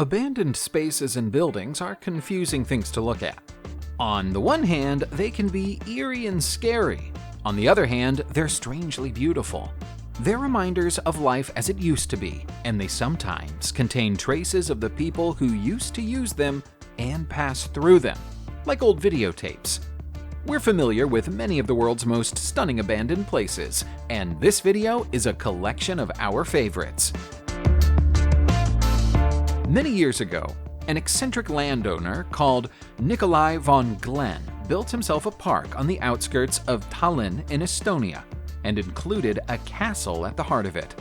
Abandoned spaces and buildings are confusing things to look at. On the one hand, they can be eerie and scary. On the other hand, they're strangely beautiful. They're reminders of life as it used to be, and they sometimes contain traces of the people who used to use them and pass through them, like old videotapes. We're familiar with many of the world's most stunning abandoned places, and this video is a collection of our favorites. Many years ago, an eccentric landowner called Nikolai von Glen built himself a park on the outskirts of Tallinn in Estonia and included a castle at the heart of it.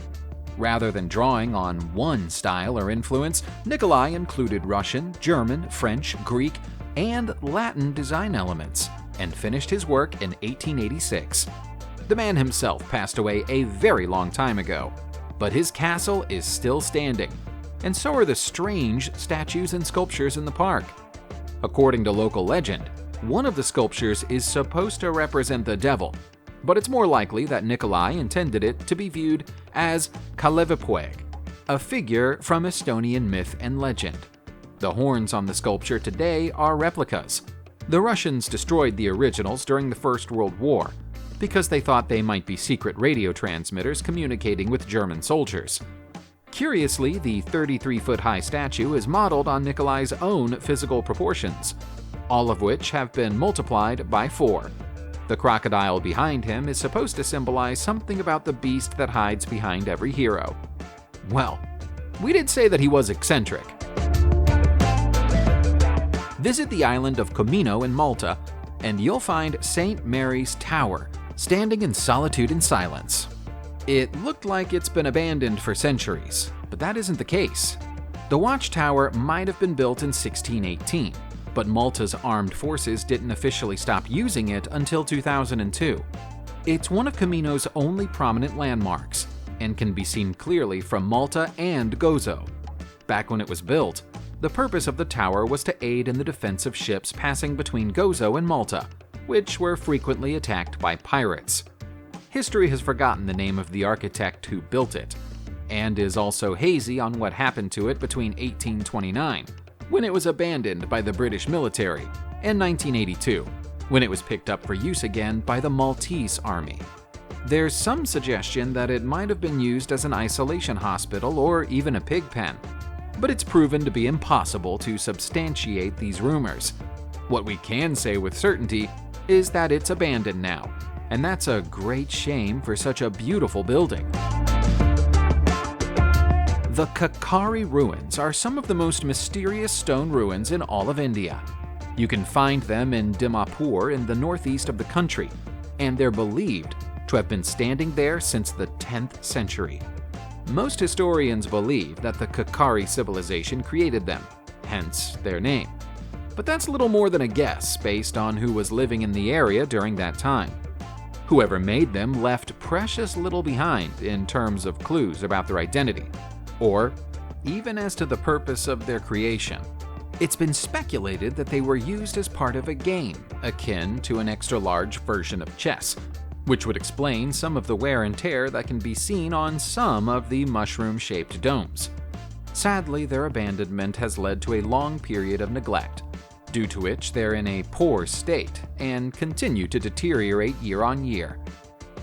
Rather than drawing on one style or influence, Nikolai included Russian, German, French, Greek, and Latin design elements and finished his work in 1886. The man himself passed away a very long time ago, but his castle is still standing, and so are the strange statues and sculptures in the park. According to local legend, one of the sculptures is supposed to represent the devil, but it's more likely that Nikolai intended it to be viewed as Kaiakoi, a figure from Estonian myth and legend. The horns on the sculpture today are replicas. The Russians destroyed the originals during the First World War because they thought they might be secret radio transmitters communicating with German soldiers. Curiously, the 33-foot-high statue is modeled on Nikolai's own physical proportions, all of which have been multiplied by 4. The crocodile behind him is supposed to symbolize something about the beast that hides behind every hero. Well, we did say that he was eccentric. Visit the island of Comino in Malta, and you'll find St. Mary's Tower, standing in solitude and silence. It looked like it's been abandoned for centuries, but that isn't the case. The watchtower might have been built in 1618, but Malta's armed forces didn't officially stop using it until 2002. It's one of Comino's only prominent landmarks, and can be seen clearly from Malta and Gozo. Back when it was built, the purpose of the tower was to aid in the defense of ships passing between Gozo and Malta, which were frequently attacked by pirates. History has forgotten the name of the architect who built it, and is also hazy on what happened to it between 1829, when it was abandoned by the British military, and 1982, when it was picked up for use again by the Maltese Army. There's some suggestion that it might have been used as an isolation hospital or even a pig pen, but it's proven to be impossible to substantiate these rumors. What we can say with certainty is that it's abandoned now, and that's a great shame for such a beautiful building. The Kakari Ruins are some of the most mysterious stone ruins in all of India. You can find them in Dimapur in the northeast of the country, and they're believed to have been standing there since the 10th century. Most historians believe that the Kakari civilization created them, hence their name. But that's little more than a guess based on who was living in the area during that time. Whoever made them left precious little behind in terms of clues about their identity, or even as to the purpose of their creation. It's been speculated that they were used as part of a game, akin to an extra-large version of chess, which would explain some of the wear and tear that can be seen on some of the mushroom-shaped domes. Sadly, their abandonment has led to a long period of neglect, due to which they're in a poor state and continue to deteriorate year on year.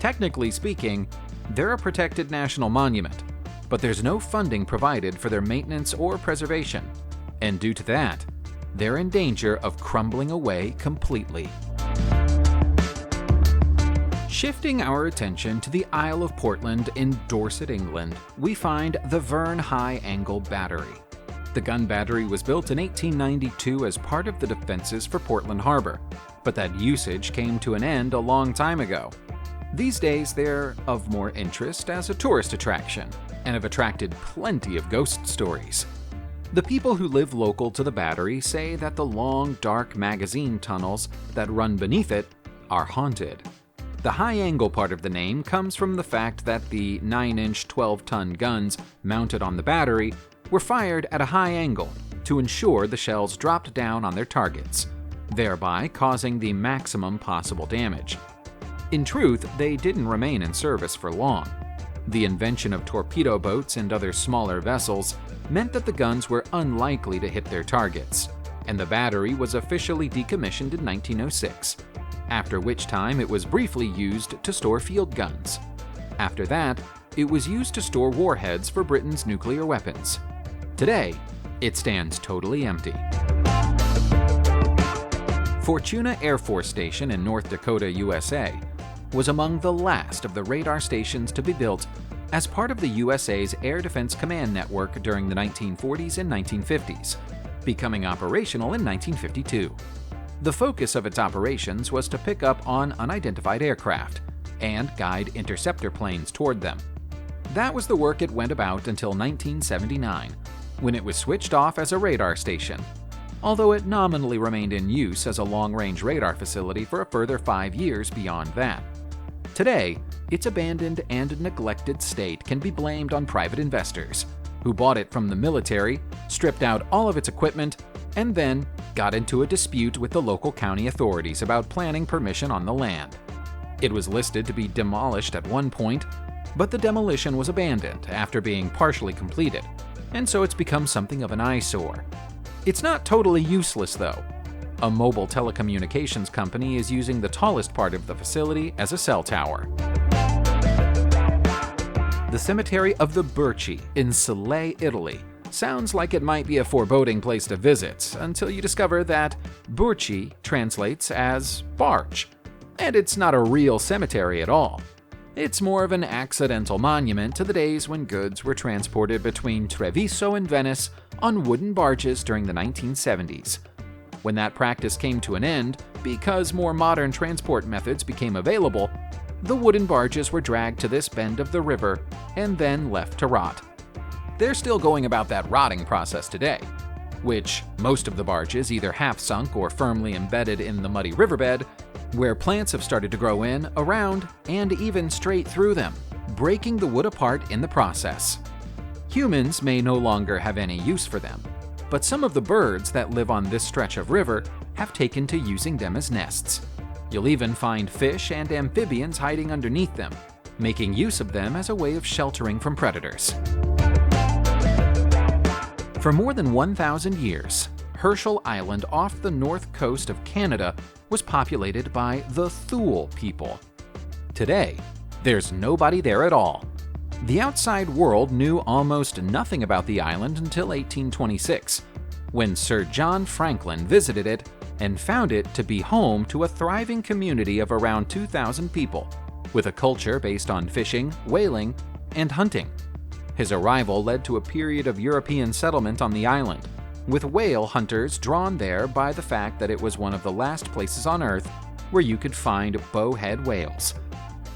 Technically speaking, they're a protected national monument, but there's no funding provided for their maintenance or preservation, and due to that, they're in danger of crumbling away completely. Shifting our attention to the Isle of Portland in Dorset, England, we find the Vern High-Angle Battery. The gun battery was built in 1892 as part of the defenses for Portland Harbor, but that usage came to an end a long time ago. These days, they're of more interest as a tourist attraction, and have attracted plenty of ghost stories. The people who live local to the battery say that the long, dark magazine tunnels that run beneath it are haunted. The high-angle part of the name comes from the fact that the 9-inch 12-ton guns mounted on the battery were fired at a high angle to ensure the shells dropped down on their targets, thereby causing the maximum possible damage. In truth, they didn't remain in service for long. The invention of torpedo boats and other smaller vessels meant that the guns were unlikely to hit their targets, and the battery was officially decommissioned in 1906, after which time it was briefly used to store field guns. After that, it was used to store warheads for Britain's nuclear weapons. Today, it stands totally empty. Fortuna Air Force Station in North Dakota, USA, was among the last of the radar stations to be built as part of the USA's Air Defense Command Network during the 1940s and 1950s, becoming operational in 1952. The focus of its operations was to pick up on unidentified aircraft and guide interceptor planes toward them. That was the work it went about until 1979, when it was switched off as a radar station, although it nominally remained in use as a long-range radar facility for a further 5 years beyond that. Today, its abandoned and neglected state can be blamed on private investors, who bought it from the military, stripped out all of its equipment, and then got into a dispute with the local county authorities about planning permission on the land. It was listed to be demolished at one point, but the demolition was abandoned after being partially completed, and so it's become something of an eyesore. It's not totally useless, though. A mobile telecommunications company is using the tallest part of the facility as a cell tower. The cemetery of the Berci in Sile, Italy, sounds like it might be a foreboding place to visit until you discover that Berci translates as barge, and it's not a real cemetery at all. It's more of an accidental monument to the days when goods were transported between Treviso and Venice on wooden barges during the 1970s. When that practice came to an end, because more modern transport methods became available, the wooden barges were dragged to this bend of the river and then left to rot. They're still going about that rotting process today, which most of the barges either half-sunk or firmly embedded in the muddy riverbed, where plants have started to grow in, around, and even straight through them, breaking the wood apart in the process. Humans may no longer have any use for them, but some of the birds that live on this stretch of river have taken to using them as nests. You'll even find fish and amphibians hiding underneath them, making use of them as a way of sheltering from predators. For more than 1,000 years, Herschel Island off the north coast of Canada was populated by the Thule people. Today, there's nobody there at all. The outside world knew almost nothing about the island until 1826, when Sir John Franklin visited it and found it to be home to a thriving community of around 2,000 people, with a culture based on fishing, whaling, and hunting. His arrival led to a period of European settlement on the island, with whale hunters drawn there by the fact that it was one of the last places on Earth where you could find bowhead whales.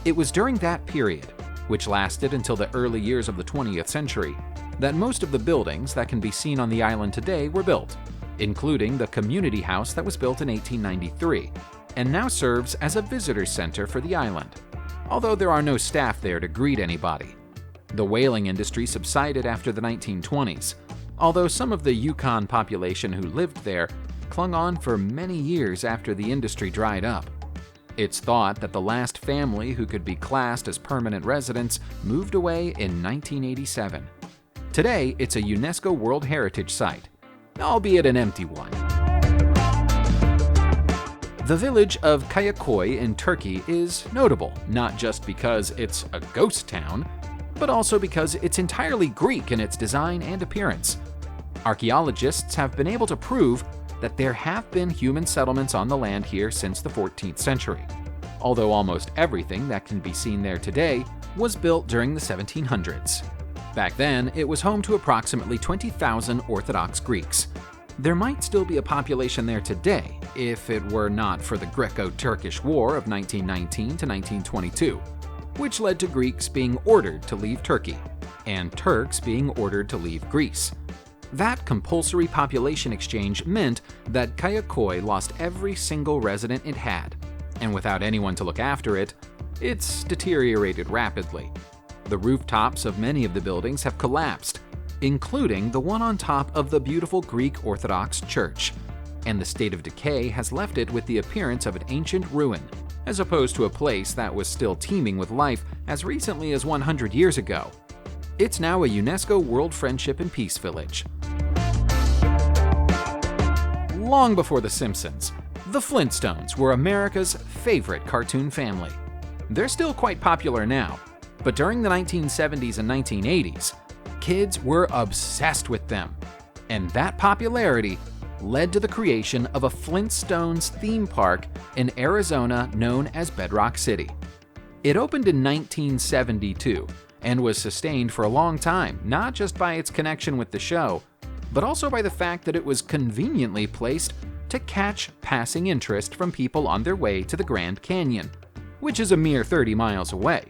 It was during that period, which lasted until the early years of the 20th century, that most of the buildings that can be seen on the island today were built, including the community house that was built in 1893 and now serves as a visitor center for the island, although there are no staff there to greet anybody. The whaling industry subsided after the 1920s, although some of the Yukon population who lived there clung on for many years after the industry dried up. It's thought that the last family who could be classed as permanent residents moved away in 1987. Today, it's a UNESCO World Heritage Site, albeit an empty one. The village of Kaiakoi in Turkey is notable, not just because it's a ghost town, but also because it's entirely Greek in its design and appearance. Archaeologists have been able to prove that there have been human settlements on the land here since the 14th century, although almost everything that can be seen there today was built during the 1700s. Back then, it was home to approximately 20,000 Orthodox Greeks. There might still be a population there today if it were not for the Greco-Turkish War of 1919 to 1922, which led to Greeks being ordered to leave Turkey and Turks being ordered to leave Greece. That compulsory population exchange meant that Kaiakoi lost every single resident it had, and without anyone to look after it, it's deteriorated rapidly. The rooftops of many of the buildings have collapsed, including the one on top of the beautiful Greek Orthodox Church. and the state of decay has left it with the appearance of an ancient ruin, as opposed to a place that was still teeming with life as recently as 100 years ago. It's now a UNESCO World Friendship and Peace Village. Long before The Simpsons, the Flintstones were America's favorite cartoon family. They're still quite popular now, but during the 1970s and 1980s, kids were obsessed with them, and that popularity led to the creation of a Flintstones theme park in Arizona known as Bedrock City. It opened in 1972 and was sustained for a long time, not just by its connection with the show, but also by the fact that it was conveniently placed to catch passing interest from people on their way to the Grand Canyon, which is a mere 30 miles away.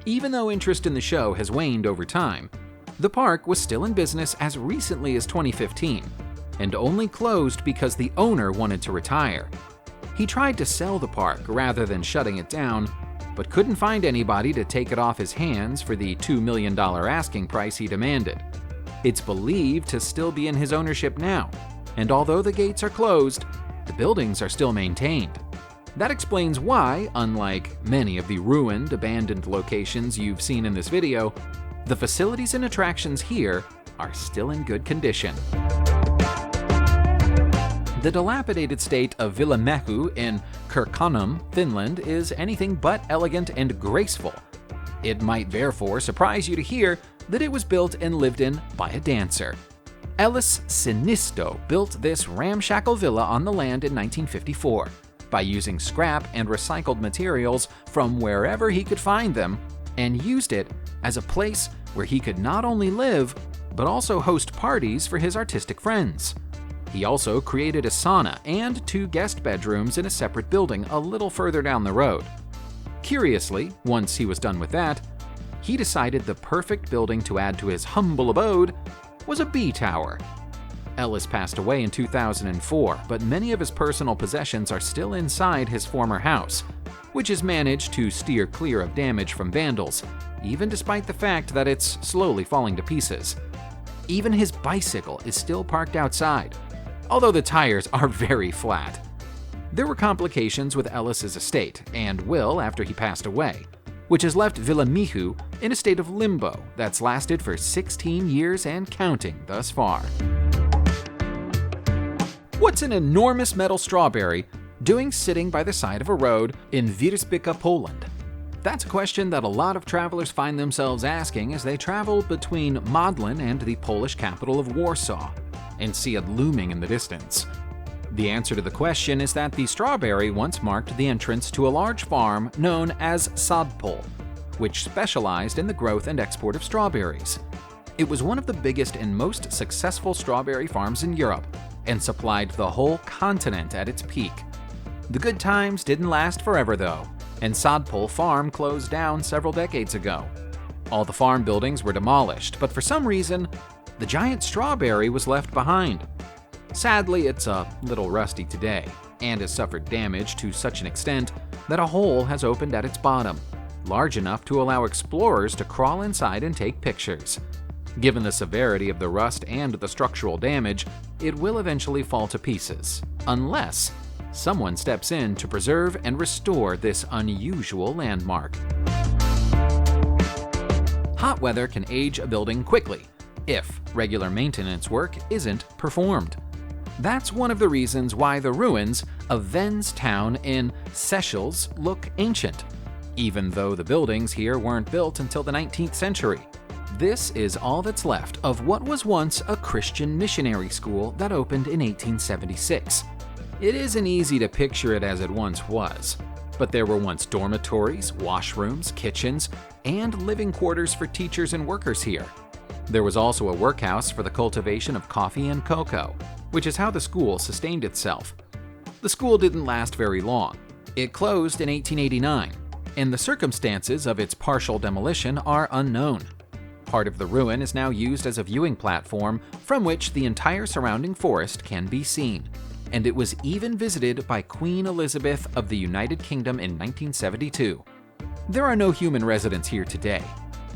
Even though interest in the show has waned over time, the park was still in business as recently as 2015, and only closed because the owner wanted to retire. He tried to sell the park rather than shutting it down, but couldn't find anybody to take it off his hands for the $2 million asking price he demanded. It's believed to still be in his ownership now, and although the gates are closed, the buildings are still maintained. That explains why, unlike many of the ruined, abandoned locations you've seen in this video, the facilities and attractions here are still in good condition. The dilapidated state of Villamäki in Kirkkonum, Finland is anything but elegant and graceful. It might therefore surprise you to hear that it was built and lived in by a dancer. Ellis Sinisto built this ramshackle villa on the land in 1954 by using scrap and recycled materials from wherever he could find them, and used it as a place where he could not only live, but also host parties for his artistic friends. He also created a sauna and 2 guest bedrooms in a separate building a little further down the road. Curiously, once he was done with that, he decided the perfect building to add to his humble abode was a bee tower. Ellis passed away in 2004, but many of his personal possessions are still inside his former house, which has managed to steer clear of damage from vandals, even despite the fact that it's slowly falling to pieces. Even his bicycle is still parked outside, although the tires are very flat. There were complications with Ellis's estate and will after he passed away, which has left Villamäki in a state of limbo that's lasted for 16 years and counting thus far. What's an enormous metal strawberry doing sitting by the side of a road in Wierzbica, Poland? That's a question that a lot of travelers find themselves asking as they travel between Modlin and the Polish capital of Warsaw, and see it looming in the distance. The answer to the question is that the strawberry once marked the entrance to a large farm known as Sadpol, which specialized in the growth and export of strawberries. It was one of the biggest and most successful strawberry farms in Europe, and supplied the whole continent at its peak. The good times didn't last forever though, and Sadpol farm closed down several decades ago. All the farm buildings were demolished, but for some reason, the giant strawberry was left behind. Sadly, it's a little rusty today, and has suffered damage to such an extent that a hole has opened at its bottom, large enough to allow explorers to crawl inside and take pictures. Given the severity of the rust and the structural damage, it will eventually fall to pieces, unless someone steps in to preserve and restore this unusual landmark. Hot weather can age a building quickly if regular maintenance work isn't performed. That's one of the reasons why the ruins of Venns Town in Seychelles look ancient, even though the buildings here weren't built until the 19th century. This is all that's left of what was once a Christian missionary school that opened in 1876. It isn't easy to picture it as it once was, but there were once dormitories, washrooms, kitchens, and living quarters for teachers and workers here. There was also a workhouse for the cultivation of coffee and cocoa, which is how the school sustained itself. The school didn't last very long. It closed in 1889, and the circumstances of its partial demolition are unknown. Part of the ruin is now used as a viewing platform from which the entire surrounding forest can be seen, and it was even visited by Queen Elizabeth of the United Kingdom in 1972. There are no human residents here today,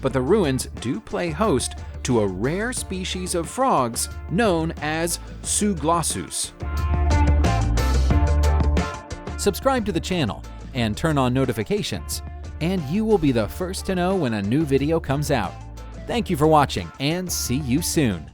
but the ruins do play host to a rare species of frogs known as Zooglossus. subscribe to the channel, and turn on notifications, and you will be the first to know when a new video comes out. Thank you for watching, and see you soon!